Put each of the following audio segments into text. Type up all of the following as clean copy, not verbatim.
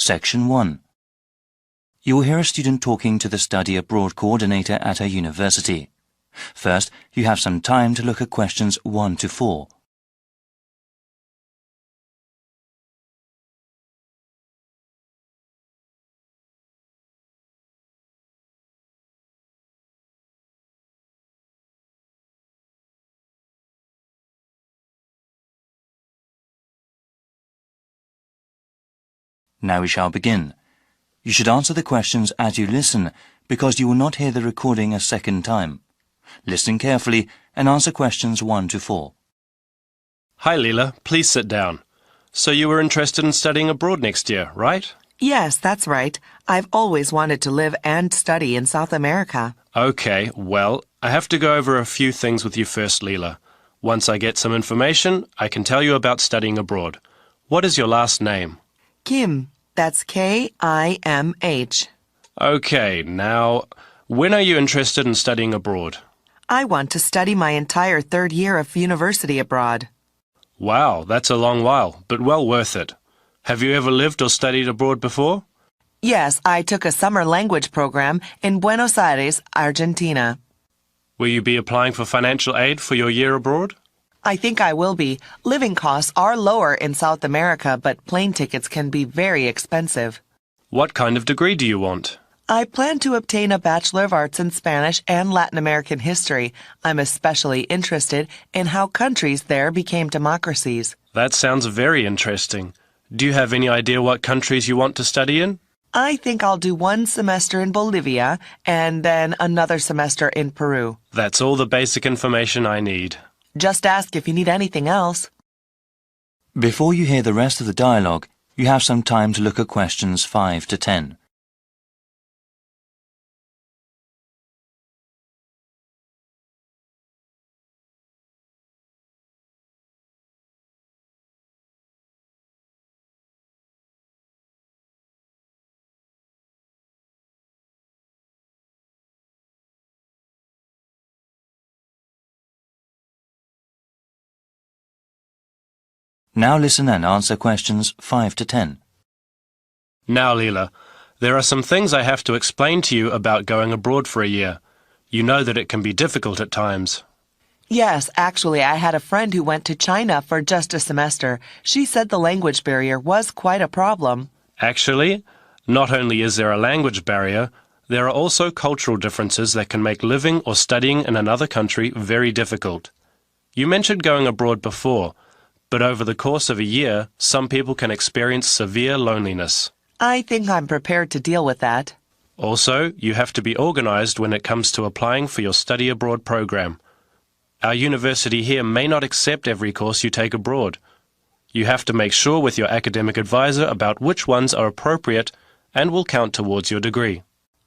Section 1. You will hear a student talking to the study abroad coordinator at a university. First, you have some time to look at questions 1 to 4. Now we shall begin. You should answer the questions as you listen, because you will not hear the recording a second time. Listen carefully and answer questions 1 to 4. Hi, Leela. Please sit down. So you were interested in studying abroad next year, right? Yes, that's right. I've always wanted to live and study in South America. Okay, well, I have to go over a few things with you first, Leela. Once I get some information, I can tell you about studying abroad. What is your last name? Kim, that's K-I-M-H. Okay, now, when are you interested in studying abroad? I want to study my entire third year of university abroad. Wow, that's a long while, but well worth it. Have you ever lived or studied abroad before? Yes, I took a summer language program in Buenos Aires, Argentina. Will you be applying for financial aid for your year abroad? I think I will be. Living costs are lower in South America, but plane tickets can be very expensive. What kind of degree do you want? I plan to obtain a Bachelor of Arts in Spanish and Latin American history. I'm especially interested in how countries there became democracies. That sounds very interesting. Do you have any idea what countries you want to study in? I think I'll do one semester in Bolivia and then another semester in Peru. That's all the basic information I need. Just ask if you need anything else. Before you hear the rest of the dialogue, you have some time to look at questions 5 to 10. Now listen and answer questions 5 to 10. Now, Leela, there are some things I have to explain to you about going abroad for a year. You know that it can be difficult at times. Yes, actually, I had a friend who went to China for just a semester. She said the language barrier was quite a problem. Actually, not only is there a language barrier, there are also cultural differences that can make living or studying in another country very difficult. You mentioned going abroad before, but over the course of a year, some people can experience severe loneliness. I think I'm prepared to deal with that. Also, you have to be organized when it comes to applying for your study abroad program. Our university here may not accept every course you take abroad. You have to make sure with your academic advisor about which ones are appropriate and will count towards your degree.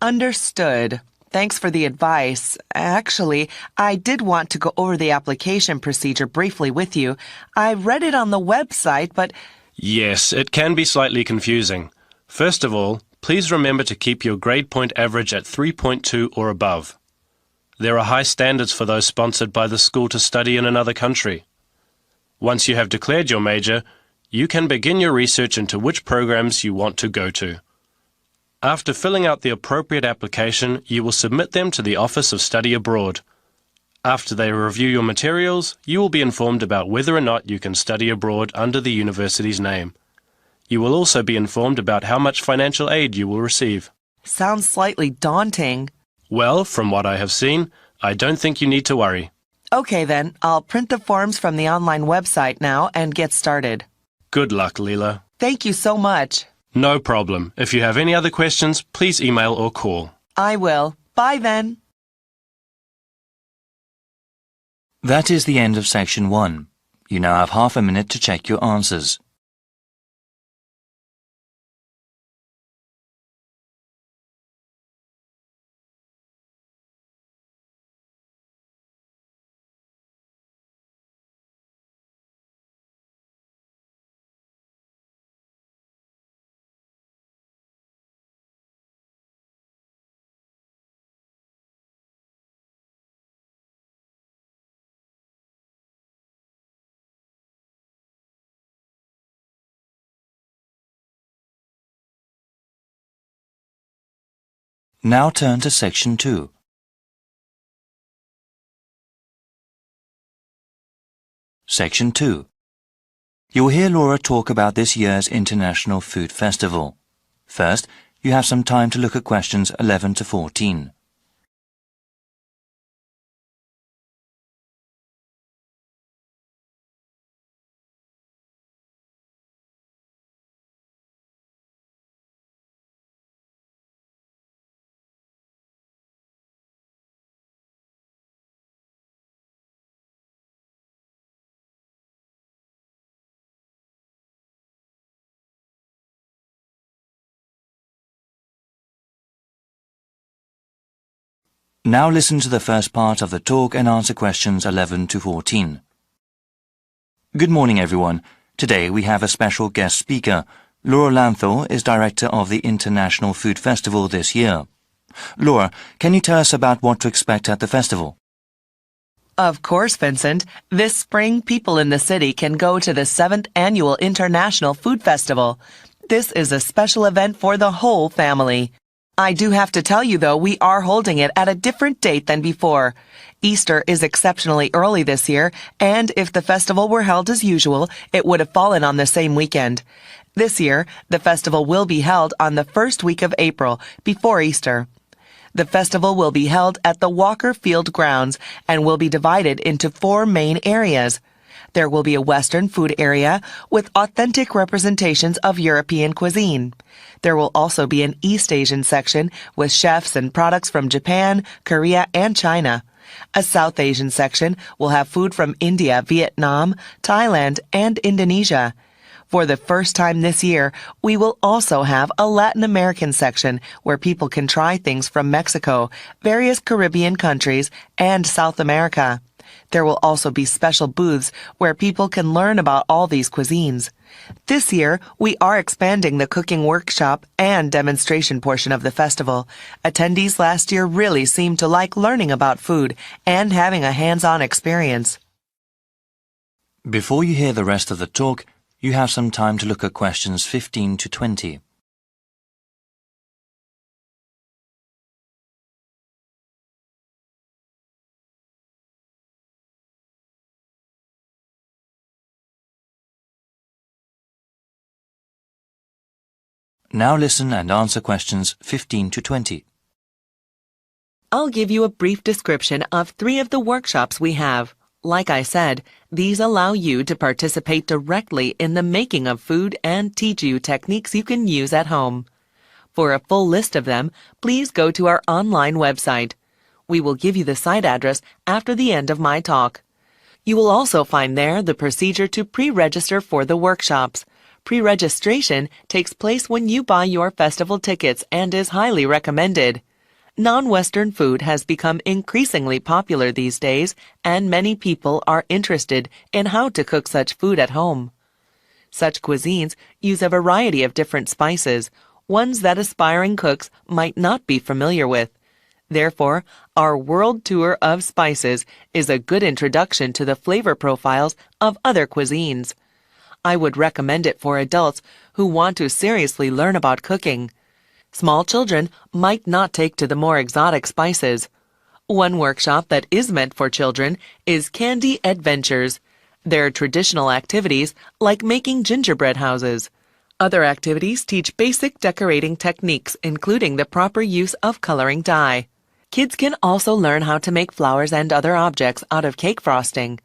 Understood. Thanks for the advice. Actually, I did want to go over the application procedure briefly with you. I read it on the website, but... Yes, it can be slightly confusing. First of all, please remember to keep your grade point average at 3.2 or above. There are high standards for those sponsored by the school to study in another country. Once you have declared your major, you can begin your research into which programs you want to go to. After filling out the appropriate application, you will submit them to the Office of Study Abroad. After they review your materials, you will be informed about whether or not you can study abroad under the university's name. You will also be informed about how much financial aid you will receive. Sounds slightly daunting. Well, from what I have seen, I don't think you need to worry. Okay then, I'll print the forms from the online website now and get started. Good luck, Leela. Thank you so much. No problem. If you have any other questions, please email or call. I will. Bye then. That is the end of section 1. You now have half a minute to check your answers. Now turn to Section 2. Section 2. You'll hear Laura talk about this year's International Food Festival. First, you have some time to look at questions 11 to 14. Now listen to the first part of the talk and answer questions 11 to 14. Good morning, everyone. Today we have a special guest speaker. Laura Lanthor is director of the International Food Festival this year. Laura, can you tell us about what to expect at the festival? Of course, Vincent. This spring, people in the city can go to the 7th Annual International Food Festival. This is a special event for the whole family. I do have to tell you, though, we are holding it at a different date than before. Easter is exceptionally early this year, and if the festival were held as usual, it would have fallen on the same weekend. This year, the festival will be held on the first week of April, before Easter. The festival will be held at the Walker Field grounds and will be divided into 4 main areas. There will be a Western food area with authentic representations of European cuisine. There will also be an East Asian section with chefs and products from Japan, Korea, and China. A South Asian section will have food from India, Vietnam, Thailand, and Indonesia. For the first time this year, we will also have a Latin American section where people can try things from Mexico, various Caribbean countries, and South America. There will also be special booths where people can learn about all these cuisines. This year, we are expanding the cooking workshop and demonstration portion of the festival. Attendees last year really seemed to like learning about food and having a hands-on experience. Before you hear the rest of the talk, you have some time to look at questions 15 to 20. Now listen and answer questions 15 to 20. I'll give you a brief description of 3 of the workshops we have. Like I said, these allow you to participate directly in the making of food and teach you techniques you can use at home. For a full list of them, please go to our online website. We will give you the site address after the end of my talk. You will also find there the procedure to pre-register for the workshops. Pre-registration takes place when you buy your festival tickets and is highly recommended. Non-Western food has become increasingly popular these days, and many people are interested in how to cook such food at home. Such cuisines use a variety of different spices, ones that aspiring cooks might not be familiar with. Therefore, our world tour of spices is a good introduction to the flavor profiles of other cuisines. I would recommend it for adults who want to seriously learn about cooking. Small children might not take to the more exotic spices. One workshop that is meant for children is Candy Adventures. There are traditional activities like making gingerbread houses. Other activities teach basic decorating techniques, including the proper use of coloring dye. Kids can also learn how to make flowers and other objects out of cake frosting.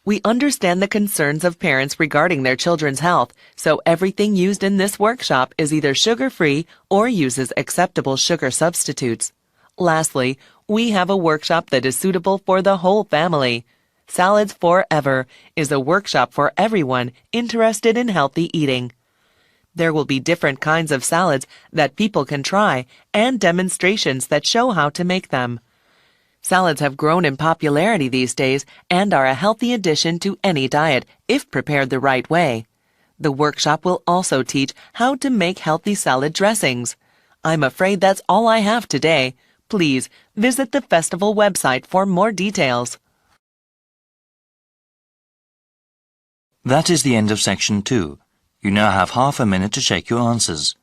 We understand the concerns of parents regarding their children's health, so everything used in this workshop is either sugar-free or uses acceptable sugar substitutes. Lastly, we have a workshop that is suitable for the whole family. Salads Forever is a workshop for everyone interested in healthy eating. There will be different kinds of salads that people can try and demonstrations that show how to make them. Salads have grown in popularity these days and are a healthy addition to any diet if prepared the right way. The workshop will also teach how to make healthy salad dressings. I'm afraid that's all I have today. Please visit the festival website for more details. That is the end of section 2. You now have half a minute to check your answers.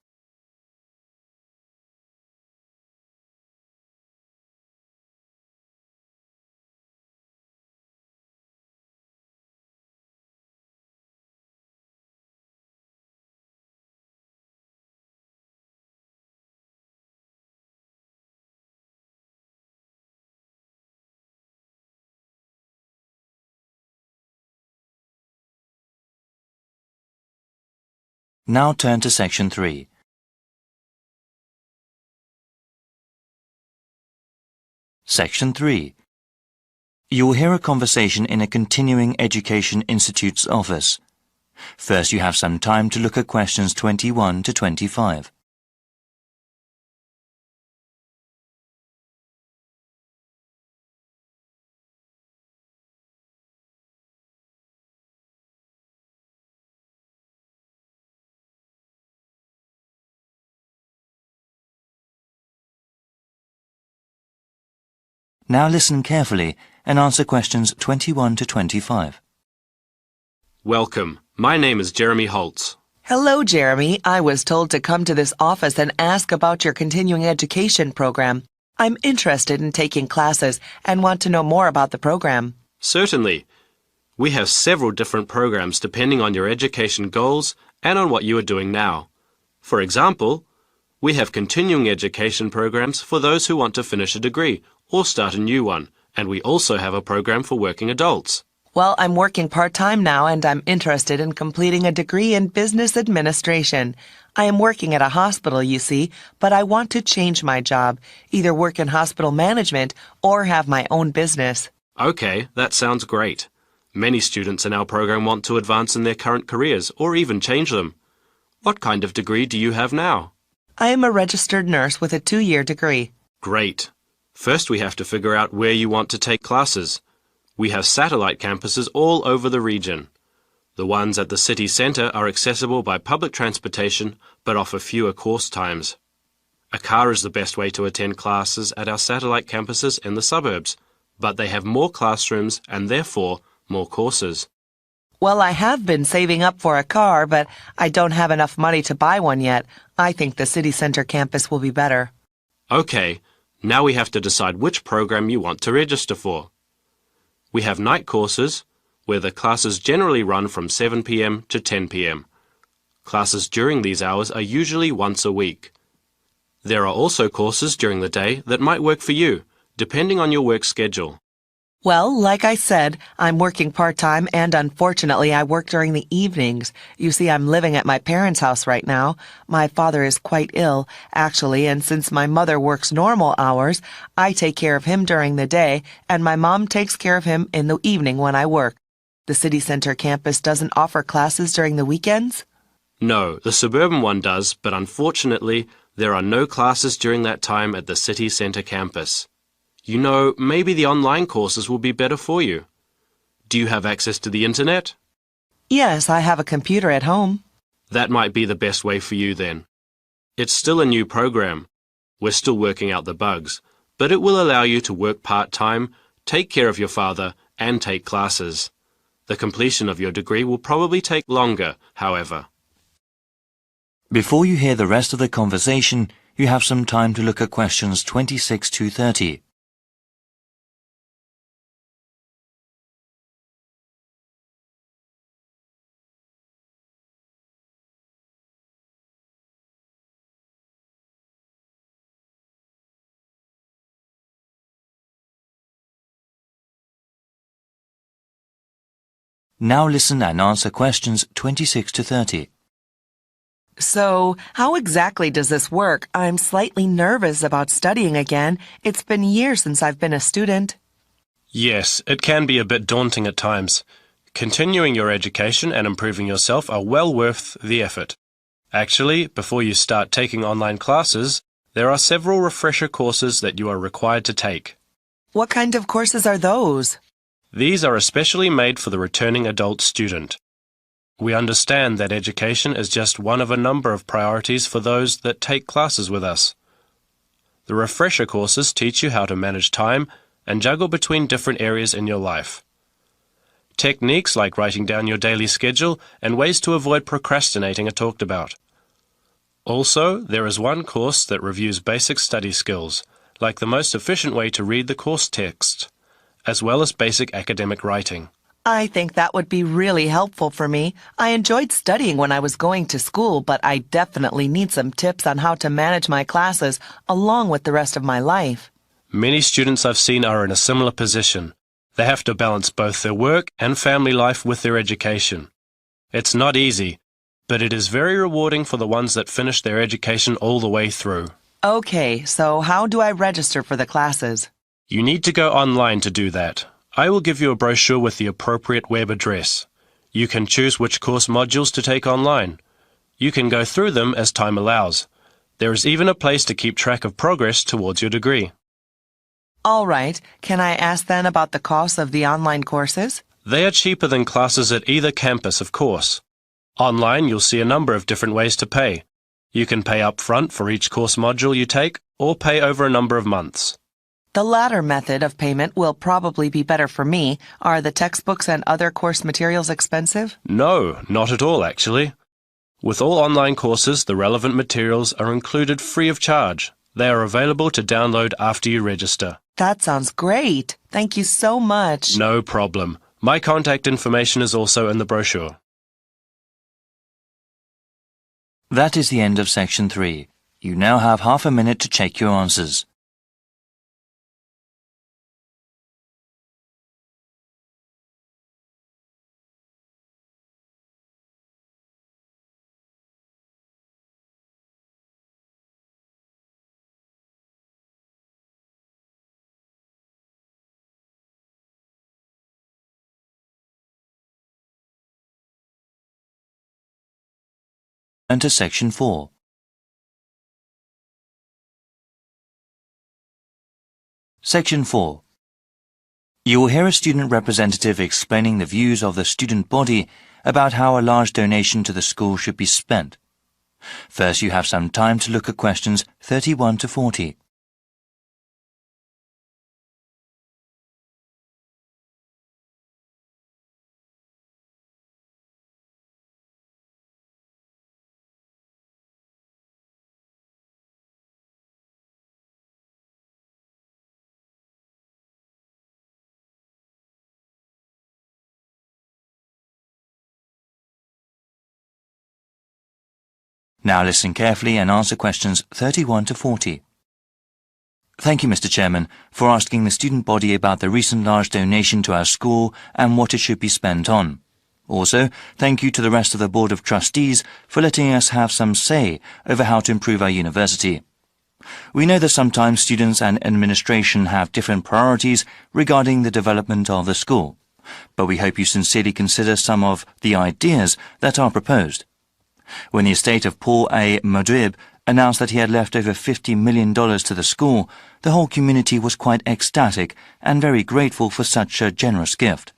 Now turn to Section 3. Section 3. You will hear a conversation in a continuing education institute's office. First, you have some time to look at questions 21 to 25. Now listen carefully and answer questions 21 to 25. Welcome. My name is Jeremy Holtz. Hello, Jeremy. I was told to come to this office and ask about your continuing education program. I'm interested in taking classes and want to know more about the program. Certainly. We have several different programs depending on your education goals and on what you are doing now. For example, we have continuing education programs for those who want to finish a degree or start a new one, and we also have a program for working adults. Well, I'm working part-time now and I'm interested in completing a degree in business administration. I am working at a hospital, you see, but I want to change my job, either work in hospital management or have my own business. Okay, that sounds great. Many students in our program want to advance in their current careers or even change them. What kind of degree do you have now? I am a registered nurse with a 2-year degree. Great. First, we have to figure out where you want to take classes. We have satellite campuses all over the region. The ones at the city centre are accessible by public transportation but offer fewer course times. A car is the best way to attend classes at our satellite campuses in the suburbs, but they have more classrooms and therefore more courses. Well, I have been saving up for a car, but I don't have enough money to buy one yet. I think the city center campus will be better. Okay, now we have to decide which program you want to register for. We have night courses, where the classes generally run from 7 p.m. to 10 p.m. Classes during these hours are usually once a week. There are also courses during the day that might work for you, depending on your work schedule. Well, like I said, I'm working part-time and unfortunately I work during the evenings. You see, I'm living at my parents' house right now. My father is quite ill, actually, and since my mother works normal hours, I take care of him during the day and my mom takes care of him in the evening when I work. The city center campus doesn't offer classes during the weekends? No, the suburban one does, but unfortunately, there are no classes during that time at the city center campus. You know, maybe the online courses will be better for you. Do you have access to the internet? Yes, I have a computer at home. That might be the best way for you then. It's still a new program. We're still working out the bugs, but it will allow you to work part-time, take care of your father, and take classes. The completion of your degree will probably take longer, however. Before you hear the rest of the conversation, you have some time to look at questions 26 to 30. Now listen and answer questions 26 to 30. So, how exactly does this work? I'm slightly nervous about studying again. It's been years since I've been a student. Yes, it can be a bit daunting at times. Continuing your education and improving yourself are well worth the effort. Actually, before you start taking online classes, there are several refresher courses that you are required to take. What kind of courses are those? These are especially made for the returning adult student. We understand that education is just one of a number of priorities for those that take classes with us. The refresher courses teach you how to manage time and juggle between different areas in your life. Techniques like writing down your daily schedule and ways to avoid procrastinating are talked about. Also, there is one course that reviews basic study skills, like the most efficient way to read the course text, as well as basic academic writing. I think that would be really helpful for me. I enjoyed studying when I was going to school, but I definitely need some tips on how to manage my classes along with the rest of my life. Many students I've seen are in a similar position. They have to balance both their work and family life with their education. It's not easy, but it is very rewarding for the ones that finish their education all the way through. Okay, so how do I register for the classes? You need to go online to do that. I will give you a brochure with the appropriate web address. You can choose which course modules to take online. You can go through them as time allows. There is even a place to keep track of progress towards your degree. All right, can I ask then about the cost of the online courses? They are cheaper than classes at either campus, of course. Online, you'll see a number of different ways to pay. You can pay up front for each course module you take, or pay over a number of months. The latter method of payment will probably be better for me. Are the textbooks and other course materials expensive? No, not at all, actually. With all online courses, the relevant materials are included free of charge. They are available to download after you register. That sounds great. Thank you so much. No problem. My contact information is also in the brochure. That is the end of section 3. You now have half a minute to check your answers. And to section 4. Section 4. You will hear a student representative explaining the views of the student body about how a large donation to the school should be spent. First, you have some time to look at questions 31 to 40. Now listen carefully and answer questions 31 to 40. Thank you, Mr. Chairman, for asking the student body about the recent large donation to our school and what it should be spent on. Also, thank you to the rest of the Board of Trustees for letting us have some say over how to improve our university. We know that sometimes students and administration have different priorities regarding the development of the school, but we hope you sincerely consider some of the ideas that are proposed. When the estate of Paul A. Modib announced that he had left over $50 million to the school, the whole community was quite ecstatic and very grateful for such a generous gift.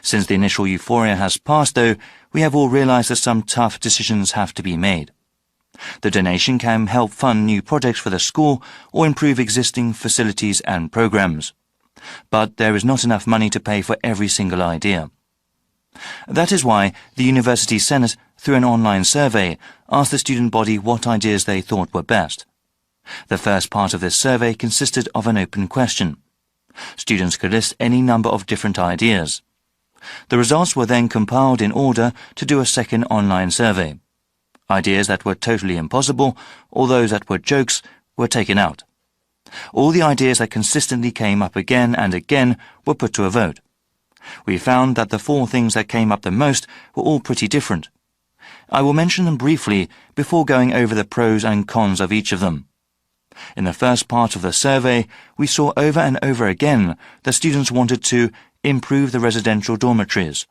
Since the initial euphoria has passed, though, we have all realized that some tough decisions have to be made. The donation can help fund new projects for the school or improve existing facilities and programs. But there is not enough money to pay for every single idea. That is why the University Senate, through an online survey, asked the student body what ideas they thought were best. The first part of this survey consisted of an open question. Students could list any number of different ideas. The results were then compiled in order to do a second online survey. Ideas that were totally impossible, or those that were jokes, were taken out. All the ideas that consistently came up again and again were put to a vote. We found that the 4 things that came up the most were all pretty different. I will mention them briefly before going over the pros and cons of each of them. In the first part of the survey, we saw over and over again that students wanted to improve the residential dormitories,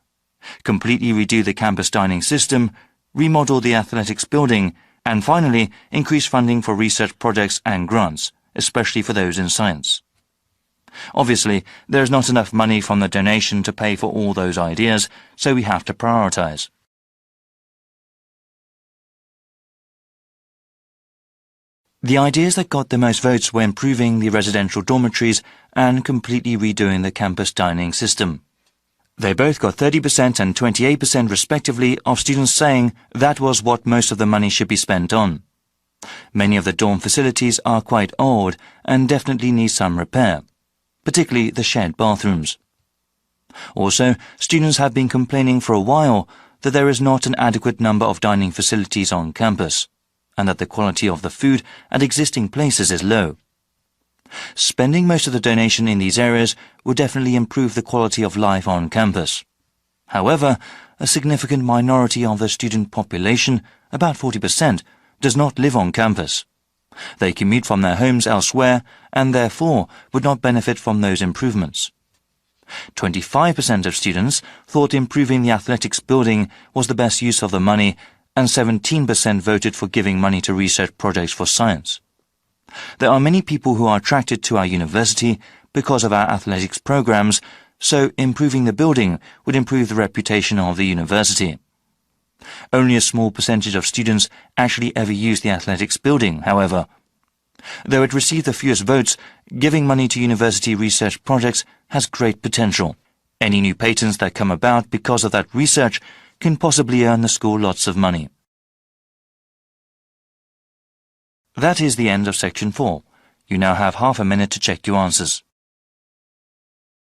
completely redo the campus dining system, remodel the athletics building, and finally increase funding for research projects and grants, especially for those in science. Obviously, there is not enough money from the donation to pay for all those ideas, so we have to prioritize. The ideas that got the most votes were improving the residential dormitories and completely redoing the campus dining system. They both got 30% and 28% respectively of students saying that was what most of the money should be spent on. Many of the dorm facilities are quite old and definitely need some repair, particularly the shared bathrooms. Also, students have been complaining for a while that there is not an adequate number of dining facilities on campus, and that the quality of the food at existing places is low. Spending most of the donation in these areas would definitely improve the quality of life on campus. However, a significant minority of the student population, about 40%, does not live on campus. They commute from their homes elsewhere and therefore would not benefit from those improvements. 25% of students thought improving the athletics building was the best use of the money, and 17% voted for giving money to research projects for science. There are many people who are attracted to our university because of our athletics programs, so improving the building would improve the reputation of the university. Only a small percentage of students actually ever use the athletics building, however. Though it received the fewest votes, giving money to university research projects has great potential. Any new patents that come about because of that research can possibly earn the school lots of money. That is the end of section 4. You now have half a minute to check your answers.